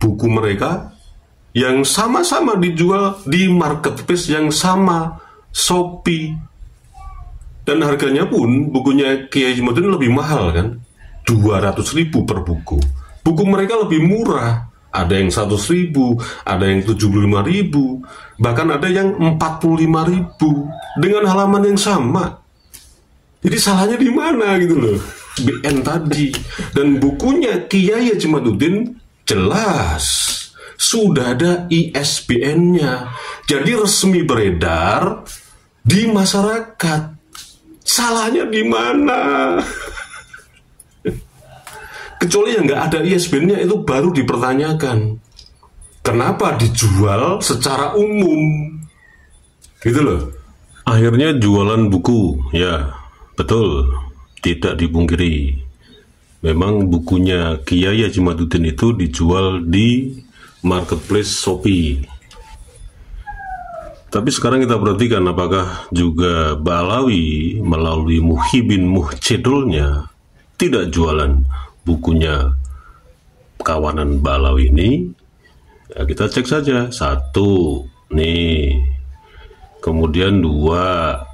buku mereka yang sama-sama dijual di marketplace yang sama, Shopee. Dan harganya pun bukunya Kiai Haji lebih mahal kan, 200.000 per buku. Buku mereka lebih murah, ada yang 100.000, ada yang 75.000, bahkan ada yang 45.000 dengan halaman yang sama. Jadi salahnya di mana gitu loh, BN tadi. Dan bukunya Kiai Haji jelas sudah ada ISBN-nya, jadi resmi beredar di masyarakat. Salahnya di mana? Kecuali yang nggak ada ISBN-nya itu baru dipertanyakan. Kenapa dijual secara umum? Gitu loh. Akhirnya jualan buku, ya betul, tidak dipungkiri. Memang bukunya Kiai Haji itu dijual di marketplace Shopee. Tapi sekarang kita perhatikan apakah juga Balawi melalui Muhibin Muhcedulnya tidak jualan bukunya kawanan Balawi ini. Ya, kita cek saja. 1 nih, kemudian 2,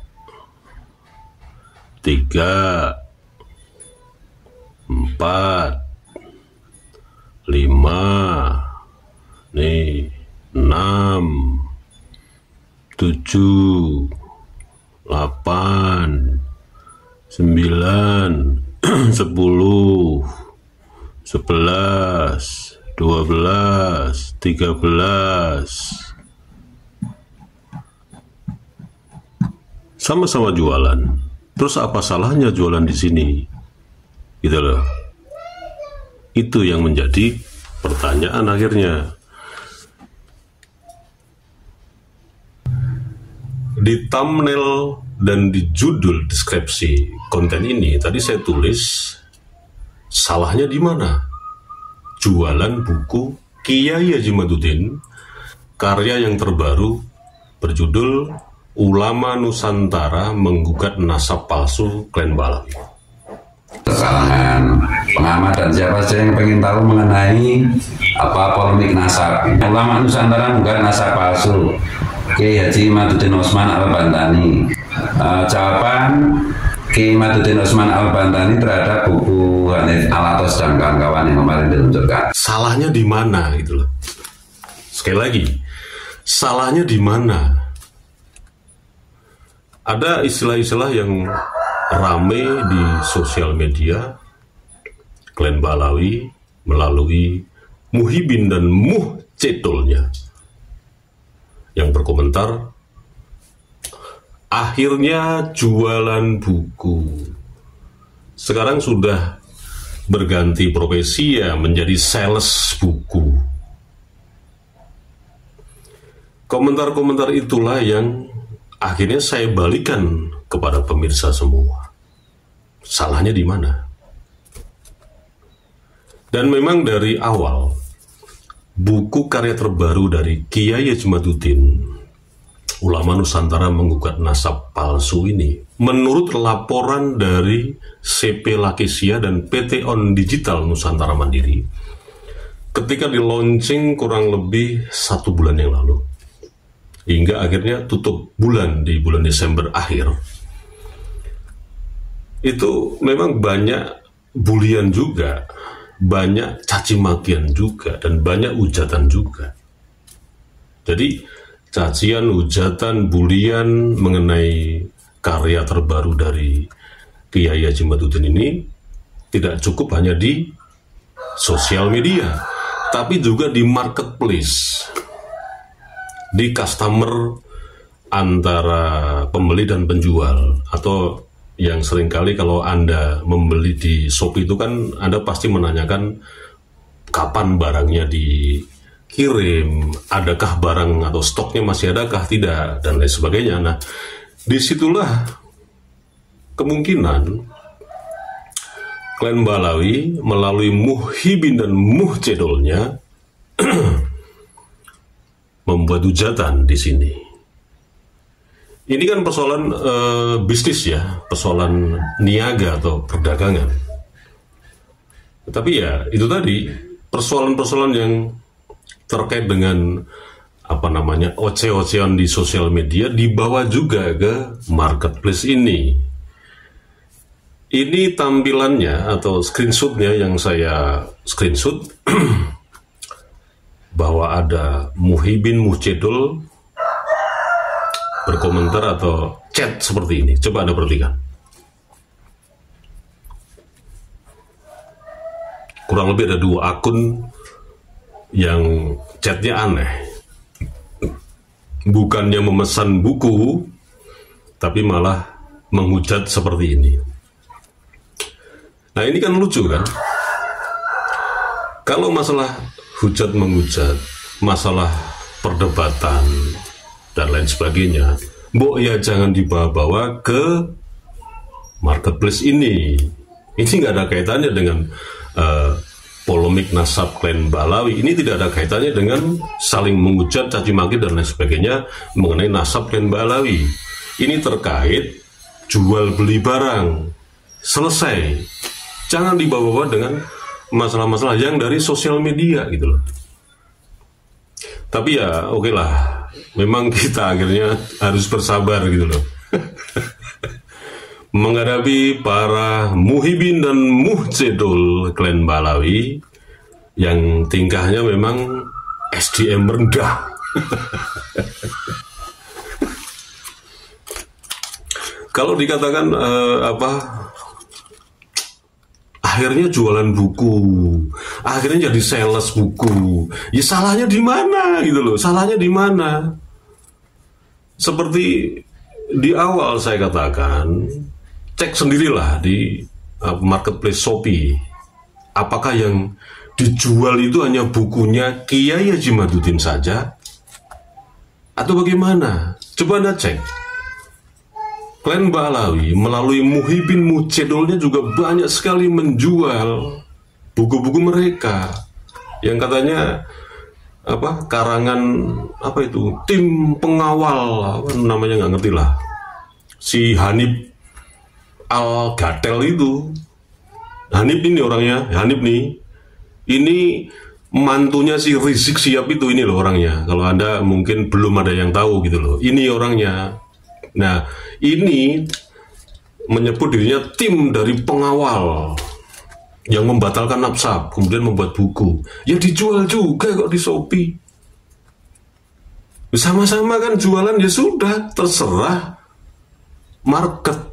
3, 4, 5, nih 6, 7, 8, 9, 10, 11, 12, 13. Sama-sama jualan. Terus apa salahnya jualan di sini? Gitu loh. Itu yang menjadi pertanyaan akhirnya. Di thumbnail dan di judul deskripsi konten ini tadi saya tulis salahnya di mana? Jualan buku Kiai Haji karya yang terbaru berjudul Ulama Nusantara Menggugat Nasab Palsu Klan Balawi. Kesalahan pengamat dan siapa saja yang pengen tahu mengenai polemik nasab. Ulama Nusantara menggugat nasab palsu Kiai Haji Imaduddin Osman Al-Bantani. Jawaban Kiai Imaduddin Osman Al-Bantani terhadap buku Hanif Alatos dan kawan-kawan yang kemarin diluncurkan. Salahnya di mana gitu loh. Sekali lagi, salahnya di mana? Ada istilah-istilah yang rame di sosial media, Klan Balawi melalui Muhibin dan Muhcedulnya yang berkomentar, akhirnya jualan buku. Sekarang sudah berganti profesi ya, menjadi sales buku. Komentar-komentar itulah yang akhirnya saya balikan kepada pemirsa semua. Salahnya di mana? Dan memang dari awal, buku karya terbaru dari Kiai Haji Ulama Nusantara Menggugat Nasab Palsu ini, menurut laporan dari CP Lakesia dan PT On Digital Nusantara Mandiri, ketika di launching kurang lebih 1 bulan yang lalu, hingga akhirnya tutup di bulan Desember akhir, itu memang banyak bulian juga, banyak caci makian juga, dan banyak ujatan juga. Jadi cacian, ujatan, bulian mengenai karya terbaru dari Kiai Haji ini tidak cukup hanya di sosial media, tapi juga di marketplace, di customer antara pembeli dan penjual. Atau yang seringkali kalau Anda membeli di Shopee itu kan Anda pasti menanyakan kapan barangnya dikirim, adakah barang atau stoknya masih adakah, tidak, dan lain sebagainya. Nah, disitulah kemungkinan Klan Balawi melalui Muhibin dan Muhcedulnya membuat hujatan di sini. Ini kan persoalan bisnis ya, persoalan niaga atau perdagangan. Tapi ya itu tadi, persoalan-persoalan yang terkait dengan oce-ocean di sosial media dibawa juga ke marketplace ini. Ini tampilannya atau screenshotnya yang saya screenshot bahwa ada Muhibin Mucedol berkomentar atau chat seperti ini. Coba Anda perhatikan. Kurang lebih ada 2 akun yang chatnya aneh. Bukannya memesan buku, tapi malah menghujat seperti ini. Nah, ini kan lucu kan? Kalau masalah hujat menghujat, masalah perdebatan dan lain sebagainya, mbok ya jangan dibawa-bawa ke marketplace ini. Ini nggak ada kaitannya dengan polemik nasab klan Balawi. Ini tidak ada kaitannya dengan saling menghujat, caci maki dan lain sebagainya mengenai nasab klan Balawi. Ini terkait jual beli barang. Selesai. Jangan dibawa-bawa dengan masalah-masalah yang dari sosial media gitu loh. Tapi ya oke lah, memang kita akhirnya harus bersabar gitu loh. Menghadapi para Muhibin dan Mucedol klan Balawi yang tingkahnya memang SDM rendah. Kalau dikatakan akhirnya jualan buku, akhirnya jadi sales buku, ya salahnya di mana gitu loh? Salahnya di mana? Seperti di awal saya katakan, cek sendirilah di marketplace Shopee, apakah yang dijual itu hanya bukunya Kiai Haji Madudin saja atau bagaimana? Coba Anda cek. Klan Balawi melalui Muhibin Mucedolnya juga banyak sekali menjual buku-buku mereka yang katanya karangan tim pengawal namanya, nggak ngerti lah, si Hanif Al-Gatel itu. Hanif ini orangnya, Hanif nih, ini mantunya si Rizik Sihab itu, ini loh orangnya. Kalau Anda mungkin belum ada yang tahu gitu loh, ini orangnya. Nah, ini menyebut dirinya tim dari pengawal yang membatalkan nasab, kemudian membuat buku. Ya dijual juga kok di Shopee. Sama-sama kan jualan, ya sudah, terserah market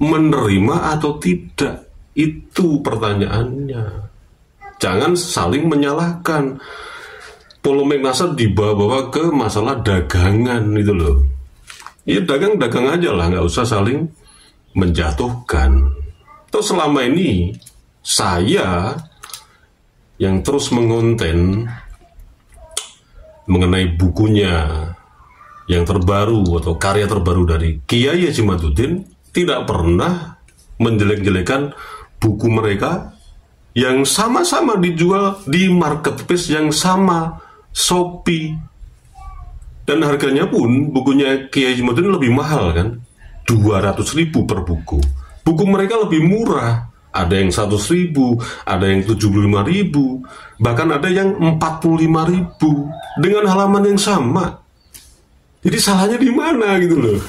menerima atau tidak. Itu pertanyaannya. Jangan saling menyalahkan. Polemik nasab dibawa-bawa ke masalah dagangan gitu loh. Ya dagang-dagang aja lah, nggak usah saling menjatuhkan. Toh selama ini saya yang terus mengonten mengenai bukunya yang terbaru atau karya terbaru dari Kiai Haji Madudin tidak pernah menjelek-jelekan buku mereka yang sama-sama dijual di marketplace yang sama, Shopee. Dan harganya pun bukunya Kiai Haji Madudin lebih mahal kan, 200.000 per buku. Buku mereka lebih murah, ada yang 100.000, ada yang 75.000, bahkan ada yang 45.000 dengan halaman yang sama. Jadi salahnya di mana gitu loh?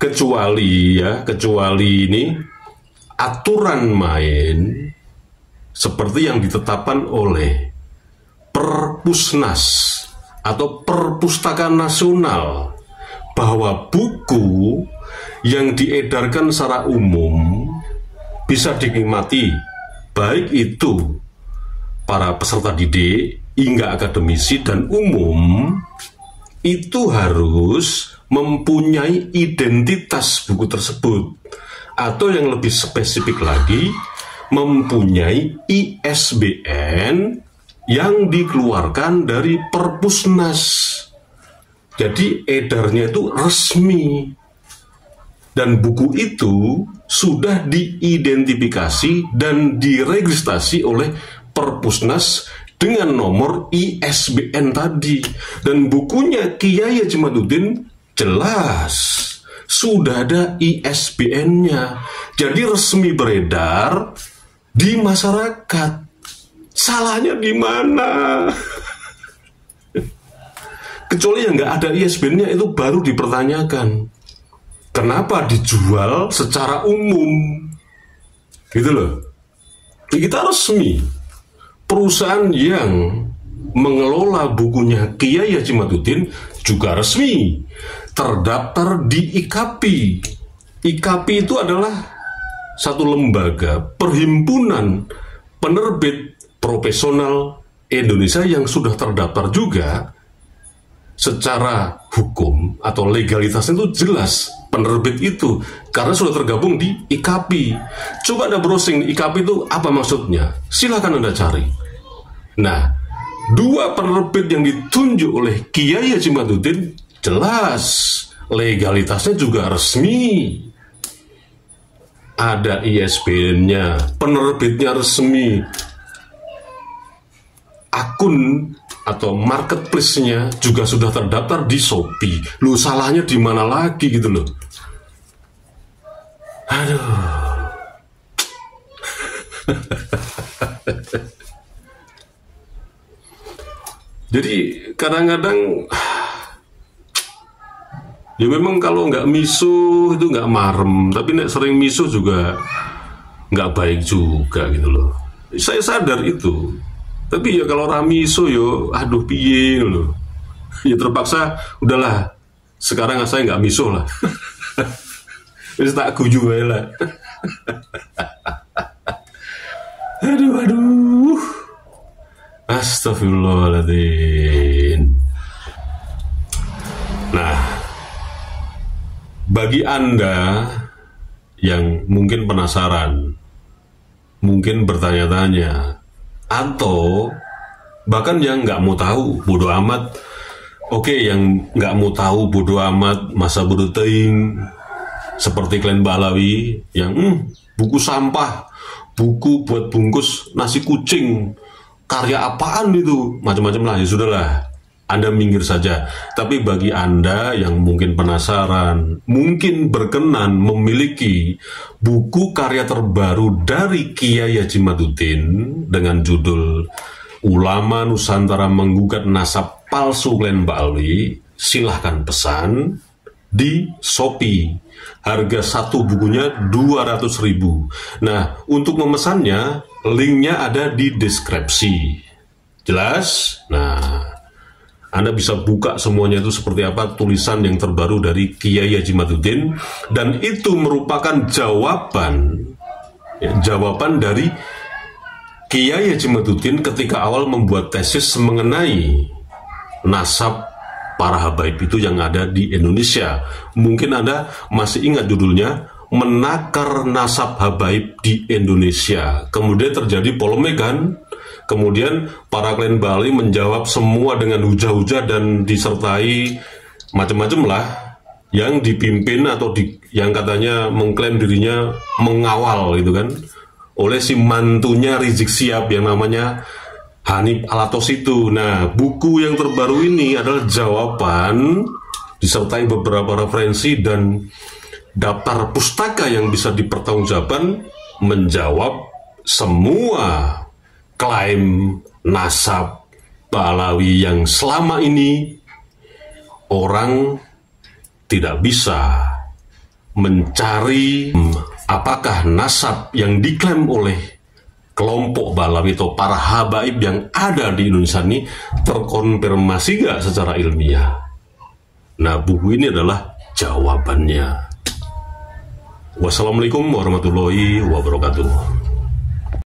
kecuali ini aturan main seperti yang ditetapkan oleh Perpusnas atau Perpustakaan Nasional, bahwa buku yang diedarkan secara umum bisa dinikmati baik itu para peserta didik hingga akademisi dan umum, itu harus mempunyai identitas buku tersebut, atau yang lebih spesifik lagi mempunyai ISBN yang dikeluarkan dari Perpusnas. Jadi edarnya itu resmi, dan buku itu sudah diidentifikasi dan diregistrasi oleh Perpusnas dengan nomor ISBN tadi. Dan bukunya Kiai Haji Madudin jelas sudah ada ISBN-nya, jadi resmi beredar di masyarakat. Salahnya di mana? Kecuali yang nggak ada ISBN-nya itu baru dipertanyakan. Kenapa dijual secara umum? Gitu loh. Kita resmi. Perusahaan yang mengelola bukunya Kiai Haji Madudin juga resmi terdaftar di IKAPI. IKAPI itu adalah satu lembaga perhimpunan penerbit profesional Indonesia yang sudah terdaftar juga secara hukum atau legalitasnya itu jelas penerbit itu karena sudah tergabung di IKAPI. Coba Anda browsing IKAPI itu apa maksudnya? Silakan Anda cari. Nah, dua penerbit yang ditunjuk oleh Kiai Haji Madudin jelas legalitasnya juga resmi. Ada ISBN-nya, penerbitnya resmi, akun atau marketplace-nya juga sudah terdaftar di Shopee. Lu salahnya di mana lagi gitu loh. Aduh. Jadi kadang-kadang ya memang kalau nggak misuh itu nggak marem, tapi nek sering misuh juga nggak baik juga gitu loh. Saya sadar itu, tapi ya kalau ramiso yo, aduh piye loh. Ya terpaksa, udahlah. Sekarang saya nggak misuh lah. Wis tak guyu wae lah. Aduh. Astagfirullahaladzim. Nah, bagi Anda yang mungkin penasaran, mungkin bertanya-tanya, atau bahkan yang nggak mau tahu, bodoh amat. Oke, yang nggak mau tahu, bodoh amat, masa bodoh teing, seperti Klen Balawi, yang buku sampah, buku buat bungkus nasi kucing, karya apaan itu, macam-macam lah, ya sudahlah. Anda minggir saja. Tapi bagi Anda yang mungkin penasaran, mungkin berkenan memiliki buku karya terbaru dari Kiai Haji Madudin dengan judul Ulama Nusantara Menggugat Nasab Palsu Klen Balawi, silahkan pesan di Shopee. Harga satu bukunya 200.000. Nah, untuk memesannya, linknya ada di deskripsi. Jelas? Nah, Anda bisa buka semuanya itu seperti apa tulisan yang terbaru dari Kiai Haji Madudin, dan itu merupakan jawaban dari Kiai Haji Madudin ketika awal membuat tesis mengenai nasab para habaib itu yang ada di Indonesia. Mungkin Anda masih ingat judulnya, Menakar Nasab Habaib di Indonesia. Kemudian terjadi polemik kan? Kemudian para Klen Balawi menjawab semua dengan hujah-hujah dan disertai macam-macam lah, yang dipimpin atau yang katanya mengklaim dirinya mengawal gitu kan, oleh si mantunya Rizik Syihab yang namanya Hanif Alatos itu. Nah, buku yang terbaru ini adalah jawaban disertai beberapa referensi dan daftar pustaka yang bisa dipertanggungjawabkan, menjawab semua klaim nasab Balawi yang selama ini orang tidak bisa mencari apakah nasab yang diklaim oleh kelompok Balawi atau para habaib yang ada di Indonesia ini terkonfirmasi gak secara ilmiah. Nah, buku ini adalah jawabannya. Wassalamualaikum warahmatullahi wabarakatuh.